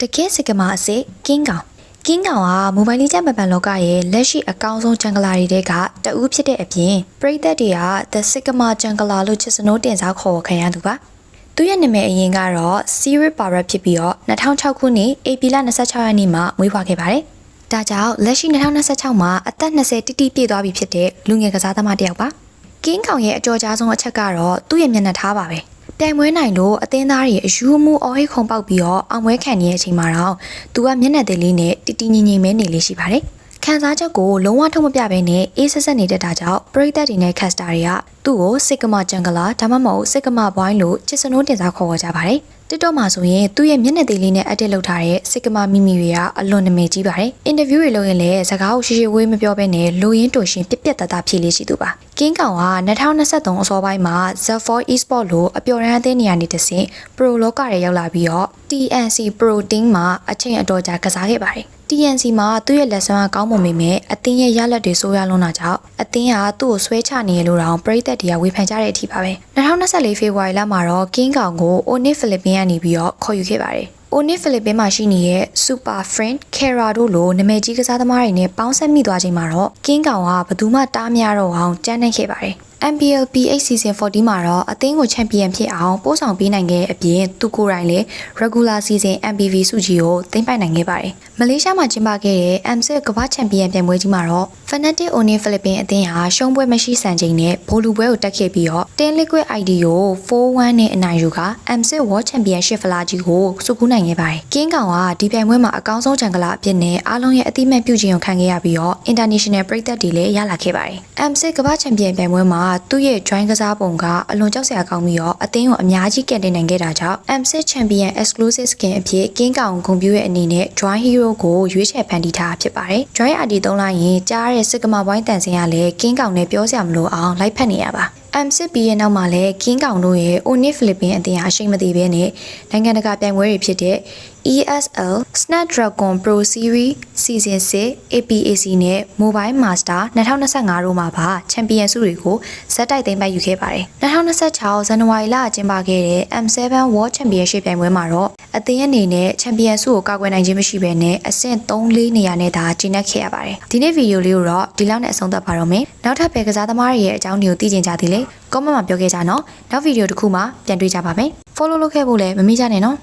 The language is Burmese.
တကယ်စကမာအစစ်ကင်းကောင်ဟာမိုဘိုင်းလေးကျမပန်လောကရဲ့လက်ရှိအကောင်းဆုံးဂျန်ဂလာတွေကတအူးဖြစ်တဲ့အပြင်ပရိသတ်တွေက The Sigma ဂျန်ဂလာလို့ချစ်စနိုးတင်စားခေါ်ခံရသူပါသူရဲ့နာမည်အရင်ကတော့ Cyril Barrett ဖြစ်ပြီးတော့2006ခုနှစ်ဧပြီလ26ရက်နေ့မှာမွေးဖွားခဲ့ပါတယ်ဒါကြောင့်လက်ရှိ2026မှာအသက်20တိတိပြည့်သွားပြီဖြစ်တဲ့လူငယ်ကစားသမားတစ်ယောက်ပါကင်းကောင်ရဲ့အကြော်ကြားဆုံးအချက်ကတော့သူ့ရဲ့မျက်နှာထားပါပဲပြိုင်ပွဲနိုင်လို့အသင်းသားတွေအယူမှုအော်ဟိတ်ခုံပေါက်ပြီးတော့အောင်ပွဲခံနေတဲ့အချိန်မှာတော့သူကမျက်နှာသေးလေးနဲ့တီတီငင်ငင်မဲနေလေးရှိပါတယ်။ခံစားချက်ကိုလုံးဝထုတ်မပြဘဲနဲ့အေးဆက်ဆက်နေတဲ့တာကြောင့်ပရိသတ်တွေနဲ့ကက်စတာတွေကသူ့ကိုစစ်ကမဂျန်ဂလာဒါမှမဟုတ်စစ်ကမဘွိုင်းလို့ချစ်စနိုးတင်စားခေါ်ကြပါတယ်။တစ်တော့မှာဆိုရင်သူ့ရဲ့မျက်နှာသေးလေးနဲ့အတက်လုပ်ထားတဲ့စစ်ကမမိမိတွေကအလွန်နာမည်ကြီးပါတယ်။အင်တာဗျူးတွေလုပ်ရင်လည်းစကားကိုရှေ့ဝေးမပြောဘဲနဲ့လူရင်းတူရှင်ပြက်ပြက်တသားဖြေလေးရှိသူပါ။ကင်းကောင်က2023အစောပိုင်းမှာ Z4 Esport လို့အပျော်ရန်အသင်းနေရာနေတဆင့် Pro လောကရဲရောက်လာပြီးတော့ TNC Pro Team မှာအချိန်အတော်ကြာကစားခဲ့ပါတယ်။ TNC မှာသူ့ရဲ့လက်စွမ်းကကောင်းမွန်ပေမဲ့အသင်းရဲ့ရလဒ်တွေဆိုးရလွန်းတာကြောင့်အသင်းကသူ့ကိုဆွဲချနေရလို့တောင်ပရိသတ်တွေကဝေဖန်ကြတဲ့အထိပါပဲ2024ဖေဖော်ဝါရီလမှာတော့ကင်းကောင်ကို Onyx Philippines ကနေပြီးတော့ခေါ်ယူခဲ့ပါတယ်Onyx Philippines မှာရှိနေတဲ့ Super Friend Kara တို့လိုနာမည်ကြီးကစားသမားတွေနဲ့ပေါင်းဆက်မိသွားချိန်မှာတော့ကင်းကောင်ကဘယ်သူမှတားမရတော့အောင်ကြမ်းနှိပ်ခဲ့ပါတယ်MPL PH Season 40မှာတော့အသင်းကိုချန်ပီယံဖြစ်အောင်ပို့ဆောင်ပေးနိုင်ခဲ့တဲ့အပြင်သူကိုယ်တိုင်လည်း Regular Season MPV ဆုကြီးကိုသိမ်းပိုက်နိုင်ခဲ့ပါတယ်။မလေးရှားမှာကျင်းပခဲ့တဲ့ M6 ကမ္ဘာချန်ပီယံပြိုင်ပွဲကြီးမှာတော့ Fnatic Onyx Philippines အသင်းဟာရှုံးပွဲမရှိစံချိန်နဲ့ဗိုလ်လူပွဲကိုတက်ခဲ့ပြီးတော့ Ten Liquid ID ကို 4-1 နဲ့အနိုင်ယူက M6 World Championship ဖလားကြီးကိုစုကူးနိုင်ခဲ့ပါတယ်။ကင်းကောင်ကဒီပြိုင်ပွဲမှာအကောင်းဆုံးဂျန်ဂလာအဖြစ်နဲ့အားလုံးရဲ့အသိမှတ်ပြုခြင်းကိုခံခဲ့ရပြီးတော့ International ပရိသတ်တွေလည်းရလာခဲ့ပါတယ်။ M6 ကမ္ဘာချန်ပီယံပြိုင်ပွဲမှာသူ့ရဲ့ join ကစားပုံကအလွန်ကြောက်စရာကောင်းပြီးတော့အသင်းကိုအများကြီးကယ်တင်နိုင်ခဲ့တာကြောင့် M6 Champion Exclusive Skin အဖြစ်ကင်းကောင်ဂုဏ်ပြုရဲ့အနေနဲ့ join hero ကိုရွေးချယ်ဖန်တီးထားဖြစ်ပါတယ်။ join ID သုံးလိုက်ရင်ကြားရတဲ့စစ်ကမာပွိုင်းတန်စင်ကလည်းကင်းကောင်နဲ့ပြောစရာမလိုအောင်လိုက်ဖက်နေရပါM6 ပြီးရဲ့နောက်မှာလည်းကင်းကောင်တို့ရဲ့ Onyx Philippines အသင်းဟာအရှိန်မသေးဘဲနဲ့နိုင်ငံတကာပြိုင်ပွဲတွေဖြစ်တဲ့ ESL Snapdragon Pro Series Season 6 APAC နဲ့ Mobile Master 2025တို့မှာပါချန်ပီယံဆုတွေကိုဇက်တိုက်သိမ်းပိုက်ယူခဲ့ပါတယ်2026ဇန်နဝါရီလကျင်းပခဲ့တဲ့ M7 World Championship ပြိုင်ပွဲမှာတော့အသင်းအနေနဲ့ချန်ပီယံဆုကိုကာကွယ်နိုင်ခြင်းမရှိဘဲနဲ့အဆင့် 3-4 နေရာနဲ့သာကျင်းပခဲ့ရပါတယ်ဒီနေ့ဗီဒီယိုလေးကိုတော့ဒီလောက်နဲ့အဆုံးသတ်ပါတော့မယ်နောက်ထပ်ပဲကစားသမားတွေရဲ့အကြောင်းတွေကိုသိချင်ကြသေးလေcomment မှာပြောခဲ့ကြနော်နောက်ဗီဒီယိုတစ်ခုမှာပြန်တွေ့ကြပါမယ် follow လုပ်ခဲ့ဖို့လည်းမမေ့ကြနဲ့နော်